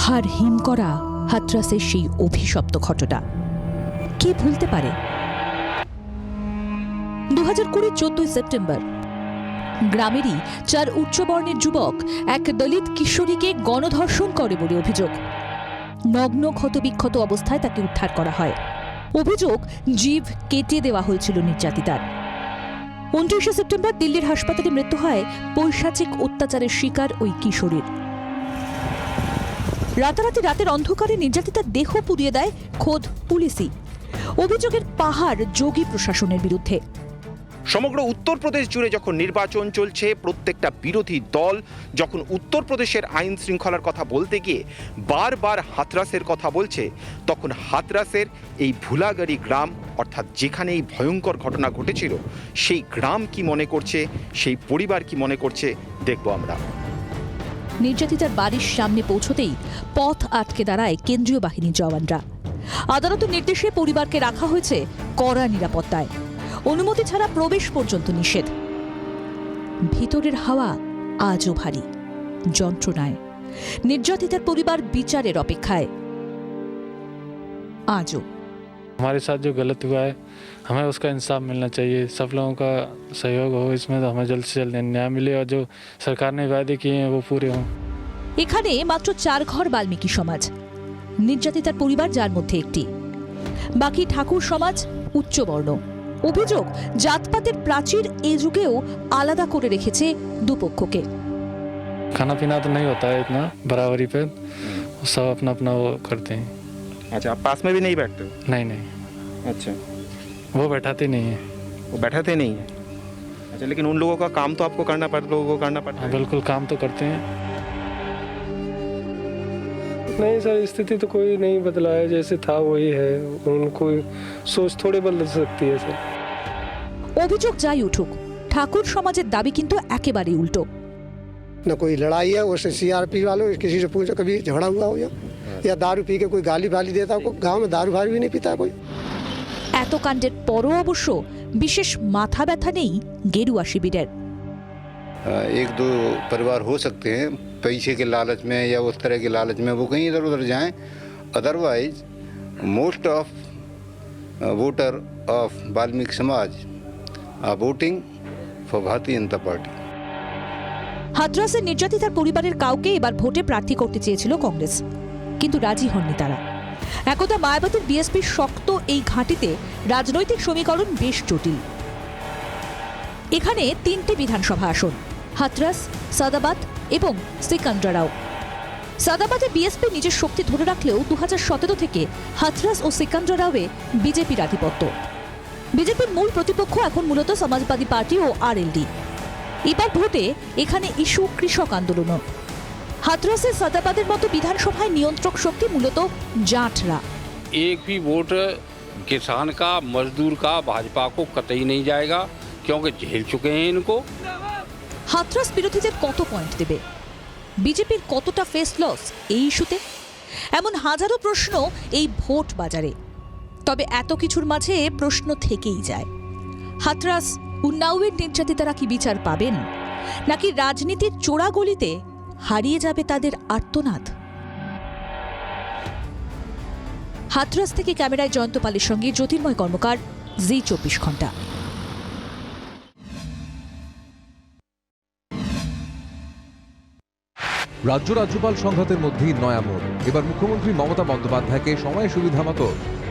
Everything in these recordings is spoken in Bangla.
হাড় হিম করা হাথরাসের সেই অভিশপ্ত ঘটনা কে ভুলতে পারে? 2020 14 সেপ্টেম্বর গ্রামেরই 4 উচ্চবর্ণের যুবক এক দলিত কিশোরীকে গণধর্ষণ করে বলে অভিযোগ। নগ্ন ক্ষতবিক্ষত অবস্থায় তাকে উদ্ধার করা হয়। অভিযোগ, জিভ কেটে দেওয়া হয়েছিল নির্যাতিতার। 29 সেপ্টেম্বর দিল্লির হাসপাতালে মৃত্যু হয় পৈশাচিক অত্যাচারের শিকার ওই কিশোরীর। রাতারাতি রাতের অন্ধকারে নির্যাতিতার দেহ পুড়িয়ে দেয় খোদ পুলিশই। অভিযোগের পাহাড় যোগী প্রশাসনের বিরুদ্ধে। সমগ্র উত্তরপ্রদেশ জুড়ে যখন নির্বাচন চলছে, প্রত্যেকটা বিরোধী দল যখন উত্তরপ্রদেশের আইন শৃঙ্খলার কথা বলতে গিয়ে বারবার হাথরাসের কথা বলছে, তখন হাথরাসের এই ভুলাগাড়ি গ্রাম, অর্থাৎ যেখানে এই ভয়ঙ্কর ঘটনা ঘটেছিল, সেই গ্রাম কি মনে করছে, সেই পরিবার কি মনে করছে, দেখব আমরা। নির্যাতিতার বাড়ির সামনে পৌঁছতেই পথ আটকে দাঁড়ায় কেন্দ্রীয় বাহিনীর জওয়ানরা। আদালতের নির্দেশে পরিবারকে রাখা হয়েছে কড়া নিরাপত্তায়। অনুমতি ছাড়া প্রবেশ পর্যন্ত নিষেধ। ভিতরের হাওয়া আজও ভারী যন্ত্রণায়। নির্যাতিতার পরিবার বিচারের অপেক্ষায় আজও। हमारे साथ जो गलत हुआ है, हमें उसका इंसाफ मिलना चाहिए। सब लोगों का सहयोग हो इसमें, तो हमें जल्द से जल्द न्याय मिले और जो सरकार ने वादे किए हैं वो पूरे हों। এখানে মাত্র 4 ঘর বাল্মীকি সমাজ। নির্যাতিতার পরিবার যার মধ্যে একটি। বাকি ঠাকুর সমাজ, উচ্চবর্ণ। অভিযোগ, জাতপাতের প্রাচীর এ যুগেও আলাদা করে রেখেছে দুপক্ষকে। खाना पीना तो नहीं होता है इतना बराबरी पे, सब अपना अपना वो करते हैं। अच्छा, आप पास में भी नहीं बैठते? नहीं नहीं, अच्छा, वो बैठाते नहीं है। वो बैठाते नहीं है। अच्छा, लेकिन उन लोगों का काम तो आपको करना पड़ता, लोगों को करना पड़ता है। बिल्कुल, काम तो करते हैं। नहीं सर, स्थिति तो कोई नहीं बदला है, जैसे था वही है। उनको सोच थोड़ी बदल सकती है सर। অভিযোগ যাই উঠুক, ঠাকুর সমাজের দাবি কিন্তু একেবারেই উল্টো। न कोई लड़ाई है, वो सीआरपी वालों किसी से पूछो कभी झगड़ा हुआ हो या दारू पी के कोई गाली वाली देता हो। गांव में दारू भारी भी नहीं पीता कोई। এত কাণ্ডের পরও অবশ্য বিশেষ মাথা ব্যথা নেই গেরুয়া শিবিরের। एक दो परिवार हो सकते हैं पैसे के लालच में या उस तरह के लालच में वो कहीं इधर उधर जाएं। Otherwise most of voter of Valmiki समाज are voting for Bharatiya Janata party. হাথরাসের নির্যাতিতার পরিবারের কাউকে এবার ভোটে প্রার্থী করতে চেয়েছিল কংগ্রেস, কিন্তু রাজি হননি তারা। একদা মায়াবতীর বিএসপির শক্ত এই ঘাঁটিতে রাজনৈতিক সমীকরণ বেশ জটিল। এখানে 3টে বিধানসভা আসন, হাথরাস, সাদাবাদ এবং সিকান্দ্রারাও। সাদাবাদে বিএসপি নিজের শক্তি ধরে রাখলেও 2017 থেকে হাথরাস ও সিকান্দ্রারাওয়ে বিজেপির আধিপত্য। বিজেপির মূল প্রতিপক্ষ এখন মূলত সমাজবাদী পার্টি ও আরএলডি। এবার ভোটে এখানে ইস্যু কৃষক আন্দোলনও। হাথরাসে সাদাবাদের মতো বিধানসভায় নিয়ন্ত্রক শক্তি মূলত জাটরা। एक भी वोट किसान का, मजदूर का भाजपा को कतई नहीं जाएगा, क्योंकि झेल चुके हैं इनको। হাথরাস বিরোধীদের কত পয়েন্ট দেবে? বিজেপির কতটা ফেস লস এই ইস্যুতে? এমন হাজারো প্রশ্ন এই ভোট বাজারে। তবে এত কিছুর মাঝে প্রশ্ন থেকেই যায়, হাথরাস উন্নাওয়ের নির্যাতিতারা কি বিচার পাবেন, নাকি রাজনীতির চোরাগলিতে হারিয়ে যাবে তাদের আর্তনাদ? হাথরাস থেকে ক্যামেরায় জয়ন্ত পালের সঙ্গে জ্যোতির্ময় কর্মকার, জি 24 ঘন্টা। রাজ্যপাল সংঘাতের মধ্যেই নয়া মোড়। এবার মুখ্যমন্ত্রী মমতা বন্দ্যোপাধ্যায়কে সময় সুবিধা মতো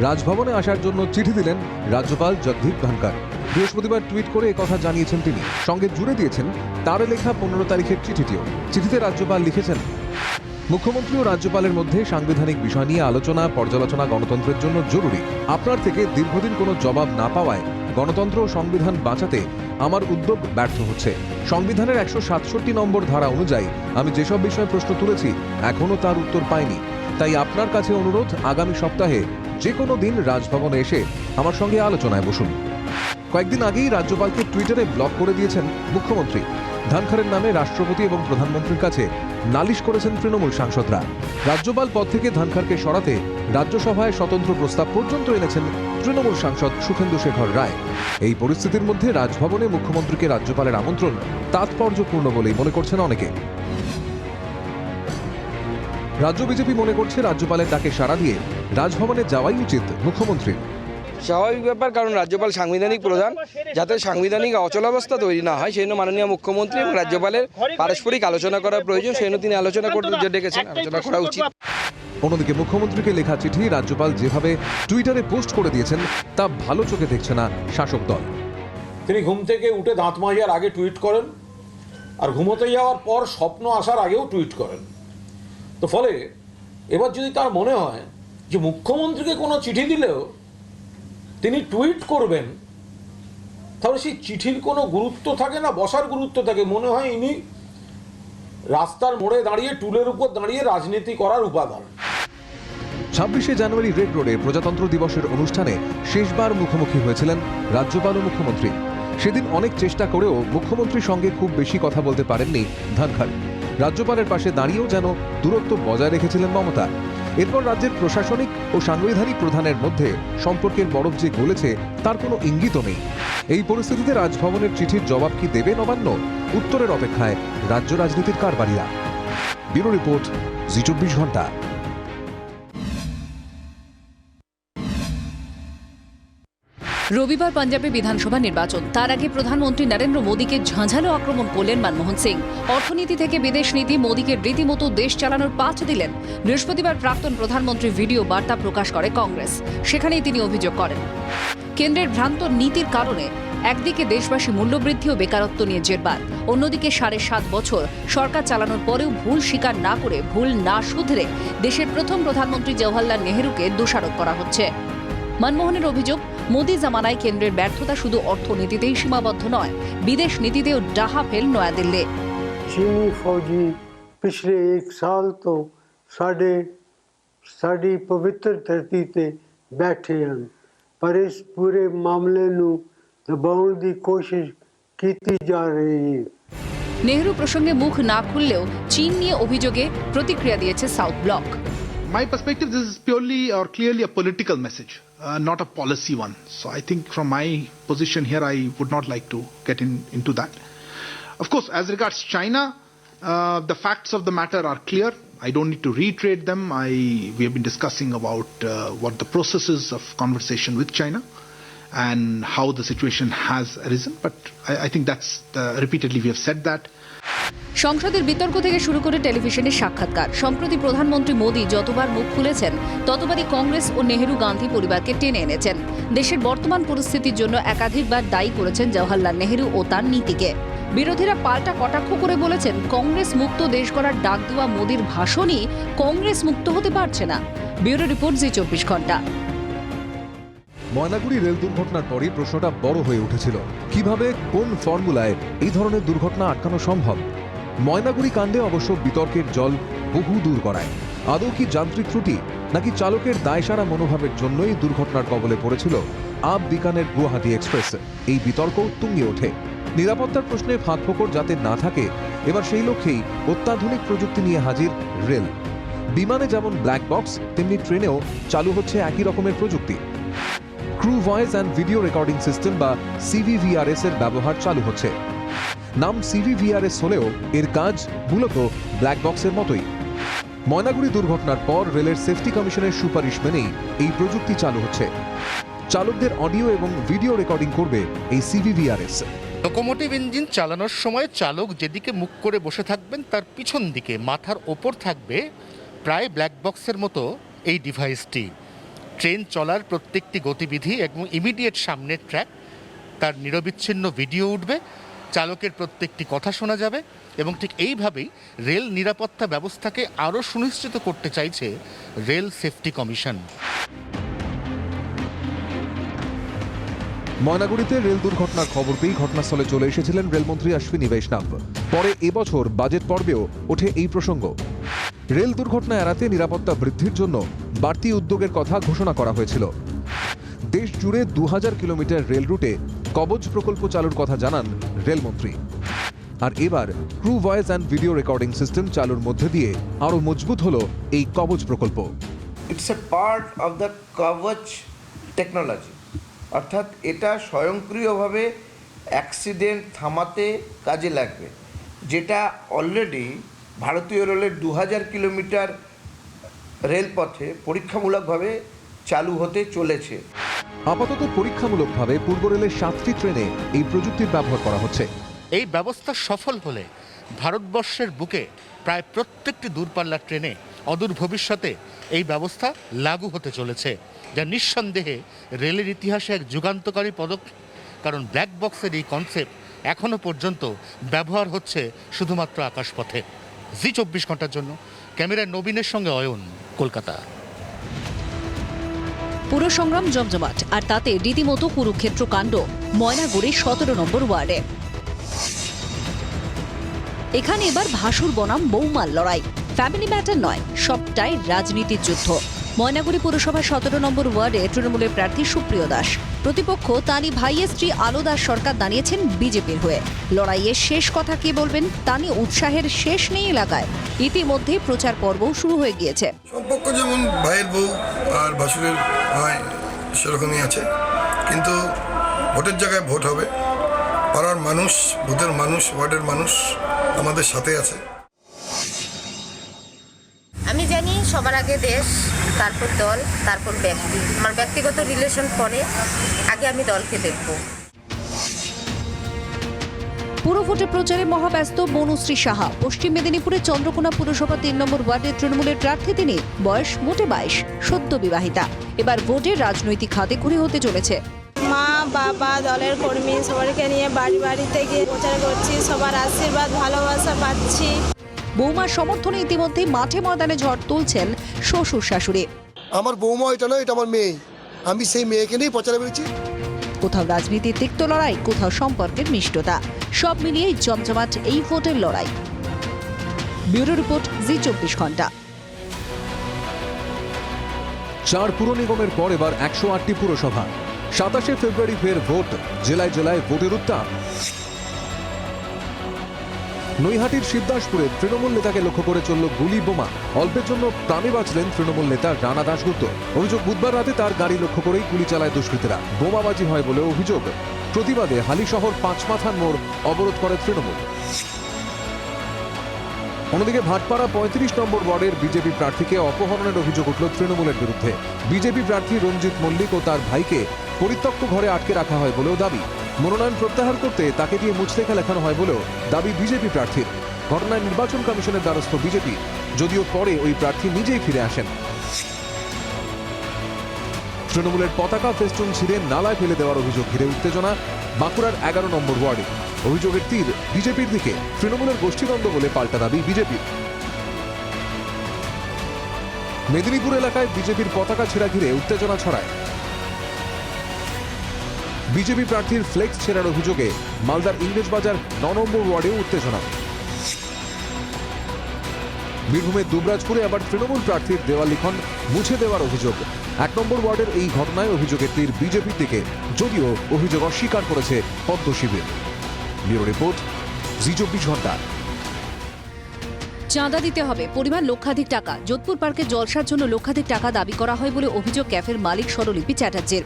রাজভবনে আসার জন্য চিঠি দিলেন রাজ্যপাল জগদীপ ধনখড়। বৃহস্পতিবার টুইট করে একথা জানিয়েছেন তিনি। সঙ্গে জুড়ে দিয়েছেন তার লেখা 15 তারিখের চিঠিটিও। চিঠিতে রাজ্যপাল লিখেছেন, মুখ্যমন্ত্রী ও রাজ্যপালের মধ্যে সাংবিধানিক বিষয় নিয়ে আলোচনা পর্যালোচনা গণতন্ত্রের জন্য জরুরি। আপনার থেকে দীর্ঘদিন কোনো জবাব না পাওয়ায় গণতন্ত্র ও সংবিধান বাঁচাতে আমার উদ্যোগ ব্যর্থ হচ্ছে। সংবিধানের 167 নম্বর ধারা অনুযায়ী আমি যেসব বিষয়ে প্রশ্ন তুলেছি এখনো তার উত্তর পাইনি। তাই আপনার কাছে অনুরোধ, আগামী সপ্তাহে যে কোনো দিন রাজভবনে এসে আমার সঙ্গে আলোচনায় বসুন। কয়েকদিন আগেই রাজ্যপালকে টুইটারে ব্লক করে দিয়েছেন মুখ্যমন্ত্রী। ধনখড়ের নামে রাষ্ট্রপতি এবং প্রধানমন্ত্রীর কাছে নালিশ করেছেন তৃণমূল সাংসদরা। রাজ্যপাল পদ থেকে ধনখড়কে সরাতে রাজ্যসভায় স্বতন্ত্র প্রস্তাব পর্যন্ত এনেছেন তৃণমূল সাংসদ সুখেন্দু শেখর রায়। এই পরিস্থিতির মধ্যে রাজভবনে মুখ্যমন্ত্রীকে রাজ্যপালের আমন্ত্রণ তাৎপর্যপূর্ণ বলেই মনে করছেন অনেকে। রাজ্য বিজেপি মনে করছে রাজ্যপালের ডাকে সাড়া দিয়ে রাজভবনে যাওয়াই উচিত মুখ্যমন্ত্রীর। স্বাভাবিক ব্যাপার, কারণ রাজ্যপাল সাংবিধানিক প্রধান, যাতে সাংবিধানিক অচলাবস্থা তৈরি না হয় সেই জন্য মাননীয় মুখ্যমন্ত্রী এবং রাজ্যপালের পারস্পরিক আলোচনা করা প্রয়োজন, সেই জন্য তিনি আলোচনা করতে ডেকেছেন, আলোচনা করা উচিত। অন্যদিকে মুখ্যমন্ত্রীকে লেখা চিঠি রাজ্যপাল যেভাবে টুইটারে পোস্ট করে দিয়েছেন তা ভালো চোখে দেখছে না শাসক দল। তিনি ঘুম থেকে উঠে দাঁত মাজার আগে টুইট করেন, আর ঘুমোতে যাওয়ার পর স্বপ্ন আসার আগেও টুইট করেন। তো ফলে এবার যদি তার মনে হয় যে মুখ্যমন্ত্রীকে কোনো চিঠি দিলেও তিনি টুইট করবেন, তাহলে সেই চিঠির কোনো গুরুত্ব থাকে না, বসার গুরুত্ব থাকে। মনে হয় ইনি রাস্তার মোড়ে দাঁড়িয়ে টুলের উপর দাঁড়িয়ে রাজনীতি করার উপাদান। 26শে জানুয়ারি রেড রোডে প্রজাতন্ত্র দিবসের অনুষ্ঠানে শেষবার মুখোমুখি হয়েছিলেন রাজ্যপাল ও মুখ্যমন্ত্রী। সেদিন অনেক চেষ্টা করেও মুখ্যমন্ত্রীর সঙ্গে খুব বেশি কথা বলতে পারেননি ধনখড়। রাজ্যপালের পাশে দাঁড়িয়েও যেন দূরত্ব বজায় রেখেছিলেন মমতা। এরপর রাজ্যের প্রশাসনিক ও সাংবিধানিক প্রধানের মধ্যে সম্পর্কের বরফ যে গলেছে তার কোনো ইঙ্গিতও নেই। এই পরিস্থিতিতে রাজভবনের চিঠির জবাব কি দেবে নবান্ন? উত্তরের অপেক্ষায় রাজ্য রাজনীতির কারবারিরা। ব্যুরো রিপোর্ট, জি24 ঘন্টা। রবিবার পাঞ্জাবে বিধানসভা নির্বাচন, তার আগে প্রধানমন্ত্রী নরেন্দ্র মোদীকে ঝাঁঝালো আক্রমণ করলেন মনমোহন সিং। অর্থনীতি থেকে বিদেশ নীতি, মোদীকে রীতিমতো দেশ চালানোর পাঠ দিলেন। বৃহস্পতিবার প্রাক্তন প্রধানমন্ত্রী ভিডিও বার্তা প্রকাশ করে কংগ্রেস। সেখানেই তিনি অভিযোগ করেন, কেন্দ্রের ভ্রান্ত নীতির কারণে একদিকে দেশবাসী মূল্যবৃদ্ধি ও বেকারত্ব নিয়ে জেরবার, অন্যদিকে 7.5 বছর সরকার চালানোর পরেও ভুল স্বীকার না করে, ভুল না শুধরে দেশের প্রথম প্রধানমন্ত্রী জওহরলাল নেহরুকে দোষারোপ করা হচ্ছে। মনমোহনের অভিযোগ, মোদী জামানায় কেন্দ্রের ব্যর্থতা শুধু অর্থনীতিতেই সীমাবদ্ধ নয়, বিদেশ নীতিতেও ডাহা ফেল নয়াদিল্লি। चीनी फौजी पिछले 1 साल तो साड़ी पवित्र धरती ते बैठे हैं, पर इस पूरे मामले नू दबाउण दी कोशिश कीती जा रही है। নেহরু প্রসঙ্গে মুখ না খুললেও চীন নিয়ে অভিযোগে প্রতিক্রিয়া দিয়েছে south block. My perspective, this is purely or clearly a political message, not a policy one. So I think from my position here, I would not like to get into that. Of course, as regards China, the facts of the matter are clear. I don't need to reiterate them. We have been discussing about what the process is of conversation with China and how the situation has arisen. But I think that's repeatedly we have said that. সংসদের বিতর্ক থেকে শুরু করে টেলিভিশনের সাক্ষাৎকার, সম্প্রতি প্রধানমন্ত্রী মোদী যতবার মুখ খুলেছেন ততবারই কংগ্রেস ও নেহরু গান্ধী পরিবারকে টেনে এনেছেন। দেশের বর্তমান পরিস্থিতির জন্য একাধিকবার দায়ী করেছেন জওহরলাল নেহরু ও তার নীতিকে। বিরোধীরা পাল্টা কটাক্ষ করে বলেছেন, কংগ্রেস মুক্ত দেশ গড়ার ডাক দেওয়া মোদীর ভাষণই কংগ্রেস মুক্ত হতে পারছে না। ব্যুরো রিপোর্ট, জি24 ঘন্টা। ময়নাগুড়ি রেল দুর্ঘটনার পরই প্রশ্নটা বড় হয়ে উঠেছিল, কিভাবে কোন ফর্মুলায় এই ধরনের দুর্ঘটনা আটকানো সম্ভব। ময়নাগুড়ি কাণ্ডে অবশ্য বিতর্কের জল বহু দূর গড়ায়। আদৌ কি যান্ত্রিক ত্রুটি, নাকি চালকের দায়সারা মনোভাবের জন্যই দুর্ঘটনার কবলে পড়েছিল আপ বিকানের গুয়াহাটি এক্সপ্রেস? এই বিতর্ক তুঙ্গে ওঠে। নিরাপত্তার প্রশ্নে ফাঁকফোকর যাতে না থাকে, এবার সেই লক্ষ্যেই অত্যাধুনিক প্রযুক্তি নিয়ে হাজির রেল। বিমানে যেমন ব্ল্যাক বক্স, তেমনি ট্রেনেও চালু হচ্ছে একই রকমের প্রযুক্তি। Crew voice and video recording system বা CVVRS এর ব্যবহার চালু হচ্ছে। নাম CVVRS হলেও এর কাজ মূলত ব্ল্যাক বক্সের মতোই। ময়নাগুড়ি দুর্ঘটনার পর রেলের সেফটি কমিশনের সুপারিশ মেনেই এই প্রযুক্তি চালু হচ্ছে। চালকদের অডিও এবং ভিডিও রেকর্ডিং করবে এই CVVRS। লোকোমোটিভ ইঞ্জিন চালানোর সময় চালক যেদিকে মুখ করে বসে থাকবেন তার পিছন দিকে মাথার ওপর থাকবে প্রায় ব্ল্যাক বক্সের মতো এই ডিভাইসটি। ট্রেন চলার প্রত্যেকটি গতিবিধি এবং ইমিডিয়েট সামনের ট্র্যাক, তার নিরবিচ্ছিন্ন ভিডিও উঠবে, চালকের প্রত্যেকটি কথা শোনা যাবে এবং ঠিক এইভাবেই রেল নিরাপত্তা ব্যবস্থাকে আরও সুনিশ্চিত করতে চাইছে রেল সেফটি কমিশন। ময়নাগুড়িতে রেল দুর্ঘটনার খবর পেয়েই ঘটনাস্থলে চলে এসেছিলেন রেলমন্ত্রী অশ্বিনী বৈষ্ণব। পরে এবছর বাজেট পর্বেও ওঠে এই প্রসঙ্গ। রেল দুর্ঘটনা এড়াতে নিরাপত্তা বৃদ্ধির জন্য বাড়তি উদ্যোগের কথা ঘোষণা করা হয়েছিল। দেশ জুড়ে 2000 কিলোমিটার রেল রুটে কবচ প্রকল্প চালুর কথা জানান রেলমন্ত্রী। আর এবার crew voice and video recording system চালুর মধ্যে দিয়ে আরও মজবুত হলো এই কবচ প্রকল্প। It's a part of the কবচ টেকনোলজি, অর্থাৎ এটা স্বয়ংক্রিয়ভাবে অ্যাক্সিডেন্ট থামাতে কাজে লাগবে, যেটা অলরেডি ভারতীয় রেলের 2000 কিলোমিটার রেলপথে পরীক্ষামূলকভাবে চালু হতে চলেছে। আপাতত পরীক্ষামূলকভাবে পূর্ব রেলের 7টি ট্রেনে এই প্রযুক্তির ব্যবহার করা হচ্ছে। এই ব্যবস্থা সফল হলে ভারতবর্ষের বুকে প্রায় প্রত্যেকটি দূরপাল্লার ট্রেনে অদূর ভবিষ্যতে এই ব্যবস্থা লাগু হতে চলেছে, যা নিঃসন্দেহে রেলের ইতিহাসে এক যুগান্তকারী পদক্ষেপ। কারণ ব্ল্যাক বক্সের এই কনসেপ্ট এখনও পর্যন্ত ব্যবহার হচ্ছে শুধুমাত্র আকাশপথে। জি24 ঘন্টার জন্য ক্যামেরায় নবীনের সঙ্গে অয়ন, কলকাতা। পুরো সংগ্রাম জমজমাট, আর তাতে রীতিমতো কুরুক্ষেত্র কাণ্ড ময়নাগুড়ির 17 নম্বর ওয়ার্ডে। এখানে এবার ভাসুর বনাম বৌমার লড়াই। ফ্যামিলি ম্যাটার নয়, সবটাই রাজনীতির যুদ্ধ। ময়নাগুড়ি পুরসভার 17 নম্বর ওয়ার্ডে তৃণমূলের প্রার্থী সুপ্রিয় দাস। প্রতিপক্ষ তারই ভাইয়ের স্ত্রী আলো দাস সরকার দাঁড়িয়েছেন বিজেপির হয়ে। লড়াইয়ের শেষ কথা কে বলবেন তা নিয়ে উৎসাহের শেষ নেই এলাকায়। ইতিমধ্যে প্রচার পর্বও শুরু হয়ে গিয়েছে। সম্পর্ক যেমন ভাইয়ের বউ আর ভাসুরের ভাই সেরকমই আছে, কিন্তু ভোটের জায়গায় ভোট হবে। পাড়ার মানুষ, বুথের মানুষ, ওয়ার্ডের মানুষ আমাদের সাথে আছে। আমি জানি সবার আগে দেশ, তারপর দল, তারপর ব্যক্তি। আমার ব্যক্তিগত রিলেশন পরে, আগে আমি দলকে দেখব। পুরো ভোটে প্রচারে মহাব্যস্ত বনুশ্রী সাহা। পশ্চিম মেদিনীপুরের চন্দ্রকোনা পুরসভা 3 নম্বর ওয়ার্ডের তৃণমূলের প্রার্থী তিনি। বয়স মোটে 22, সদ্য বিবাহিতা। এবার ভোটের রাজনৈতিক হাতে ঘুরে হতে চলেছে। মা বাবা দলের কর্মী সবাইকে নিয়ে বাড়ি বাড়িতে গিয়ে প্রচার করছি, সবার আশীর্বাদ ভালোবাসা পাচ্ছি। বৌমার সমর্থনে ইতিমধ্যে মাঠে ময়দানে ঝড় তুলছেন শ্বশুর শাশুড়ি। আমার বৌমা এটা নয়, এটা আমার মেয়ে। আমি সেই মেয়েকে নিয়ে প্রচারে বেরিয়েছি। কোথাও রাজনীতির তিক্ত লড়াই, কোথাও সম্পর্কের মিষ্টতা, সব মিলিয়ে জমজমাট এই ভোটের লড়াই। ব্যুরো রিপোর্ট, জি24 ঘন্টা। 4 পুর নিগমের পর এবার 108টি পুরসভা। 27 ফেব্রুয়ারি ফের ভোট। জেলায় জেলায় ভোটের উত্তাপ। নৈহাটির সিদ্ধাসপুরে তৃণমূল নেতাকে লক্ষ্য করে চলল গুলি বোমা। অল্পের জন্য প্রাণে বাঁচলেন তৃণমূল নেতা রানা দাশগুপ্ত। অভিযোগ, বুধবার রাতে তার গাড়ি লক্ষ্য করেই গুলি চালায় দুষ্কৃতীরা। বোমাবাজি হয় বলে অভিযোগ। প্রতিবাদে হালিশহর 5 মাথার মোড় অবরোধ করে তৃণমূল। অন্যদিকে ভাটপাড়া 35 নম্বর ওয়ার্ডের বিজেপি প্রার্থীকে অপহরণের অভিযোগ উঠল তৃণমূলের বিরুদ্ধে। বিজেপি প্রার্থী রঞ্জিত মল্লিক ও তার ভাইকে পরিত্যক্ত ঘরে আটকে রাখা হয় বলেও দাবি। মনোনয়ন প্রত্যাহার করতে তাকে দিয়ে মুচলেখা লেখানো হয় বলেও দাবি বিজেপি প্রার্থীর। ঘটনায় নির্বাচন কমিশনের দ্বারস্থ বিজেপি, যদিও পরে ওই প্রার্থী নিজেই ফিরে আসেন। তৃণমূলের পতাকা ফেস্টুন ছিঁড়ে নালায় ফেলে দেওয়ার অভিযোগ ঘিরে উত্তেজনা বাঁকুড়ার 11 নম্বর ওয়ার্ডে। অভিযোগের তীর বিজেপির দিকে। তৃণমূলের গোষ্ঠীদ্বন্দ্ব বলে পাল্টা দাবি বিজেপির। মেদিনীপুর এলাকায় বিজেপির পতাকা ছেঁড়া ঘিরে উত্তেজনা ছড়ায়। বিজেপি প্রার্থীর ফ্লেক্স ছেঁড়ার অভিযোগে মালদার ইংরেজবাজার 9 নম্বর ওয়ার্ডেও উত্তেজনা। বীরভূমের দুবরাজপুরে আবার তৃণমূল প্রার্থীর দেওয়াল লিখন মুছে দেওয়ার অভিযোগ। 1 নম্বর ওয়ার্ডের এই ঘটনায় অভিযোগের তীর বিজেপির দিকে, যদিও অভিযোগ অস্বীকার করেছে পদ্ম শিবির। ব্যুরো রিপোর্ট, জি24 ঘন্টা। চাঁদা দিতে হবে, পরিমাণ লক্ষাধিক টাকা। যোধপুর পার্কে জলসার জন্য লক্ষাধিক টাকা দাবি করা হয় বলে অভিযোগ ক্যাফের মালিক স্বরলিপি চ্যাটার্জির।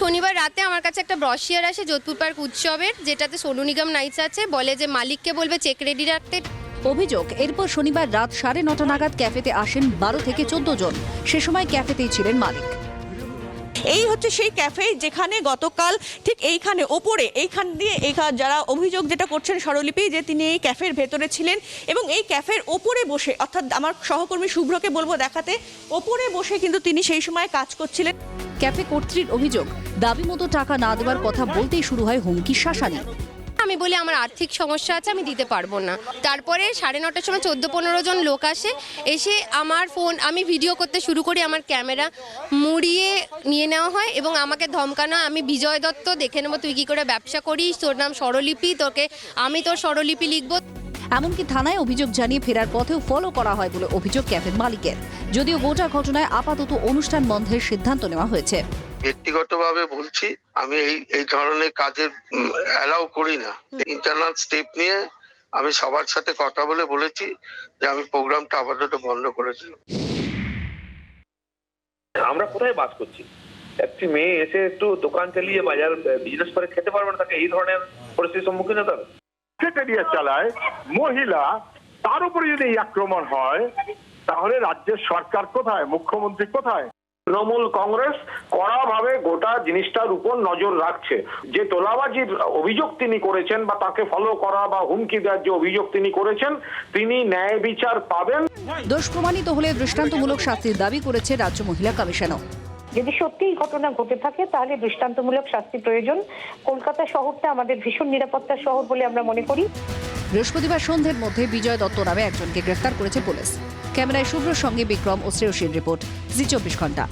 শনিবার রাতে আমার কাছে একটা ব্রশিয়ার আসে যোধপুর পার্ক উৎসবের, যেটাতে সোনু নিগম নাইটস আছে। বলে যে মালিককে বলবে চেক রেডি রাখতে। অভিযোগ, এরপর শনিবার রাত 9:30 নাগাদ ক্যাফেতে আসেন 12 থেকে 14 জন। সে সময় ক্যাফেতেই ছিলেন মালিক। এই হচ্ছে সেই ক্যাফে যেখানে গতকাল ঠিক এইখানে ওপরে এইখান দিয়ে যারা অভিযোগ যেটা করছেন স্বরলিপি, যে তিনি এই ক্যাফের ভেতরে ছিলেন এবং এই ক্যাফের ওপরে বসে, অর্থাৎ আমার সহকর্মী শুভ্রকে বলবো দেখাতে, ওপরে বসে কিন্তু তিনি সেই সময় কাজ করছিলেন। ক্যাফে কর্ত্রীর অভিযোগ, দাবি মতো টাকা না দেওয়ার কথা বলতেই শুরু হয় হুমকি শাসানি। আমি বলি আমার আর্থিক সমস্যা আছে, আমি দিতে পারবো না। তারপরে 9:30টার সময় 14-15 জন লোক আসে। এসে আমার ফোন, আমি ভিডিও করতে শুরু করি, আমার ক্যামেরা মুড়িয়ে নিয়ে নেওয়া হয় এবং আমাকে ধমকানো, আমি বিজয় দত্ত, দেখে নেবো তুই কি করে ব্যবসা করিস, তোর নাম স্বরলিপি, আমি তোর স্বরলিপি লিখবো। এমনকি থানায় অভিযোগ জানিয়ে ফেরার পথেও ফলো করা হয় বলে অভিযোগ ক্যাফের মালিকের। যদিও গোটা ঘটনায় আপাতত অনুষ্ঠান বন্ধের সিদ্ধান্ত নেওয়া হয়েছে। ব্যক্তিগতভাবে বলছি, আমি এই ধরনের কাজের অ্যালাউ করি না। ইন্টারনাল স্টেপ নিয়ে আমি সবার সাথে কথা বলেছি যে আমি প্রোগ্রামটা আপাতত বন্ধ করেছি। আমরা কোথায় বাস করছি? একটি মেয়ে এসে একটু দোকান চালিয়ে বাজার বিজনেস করে খেতে পারবে না, তাকে এই ধরনের পরিস্থিতির সম্মুখীন হতে হবে। সেক্রেটারিয়েট চালায় মহিলা, তার উপরে যদি এই আক্রমণ হয় তাহলে রাজ্যের সরকার কোথায়, মুখ্যমন্ত্রী কোথায়? তৃণমূল কংগ্রেস কড়াভাবে গোটা জিনিসটার উপর নজর রাখছে। যে তোলাবাজির অভিযোগ তিনি করেছেন বা তাকে ফলো করা বা হুমকি দেওয়ার যে অভিযোগ তিনি করেছেন, তিনি ন্যায় বিচার পাবেন। দোষ প্রমাণিত হলে দৃষ্টান্তমূলক শাস্তির দাবি করেছে রাজ্য মহিলা কমিশনও। যদি সত্যি এই ঘটনা ঘটে থাকে তাহলে দৃষ্টান্তমূলক শাস্তি প্রয়োজন। কলকাতা শহরটা আমাদের ভীষণ নিরাপত্তার শহর বলে আমরা মনে করি। বৃহস্পতিবার সন্ধ্যের মধ্যে বিজয় দত্ত নামে একজনকে গ্রেফতার করেছে পুলিশ। ক্যামেরায় শুভ্রর সঙ্গে বিক্রম ও শ্রেয়সীর রিপোর্ট, জি 24 ঘন্টা।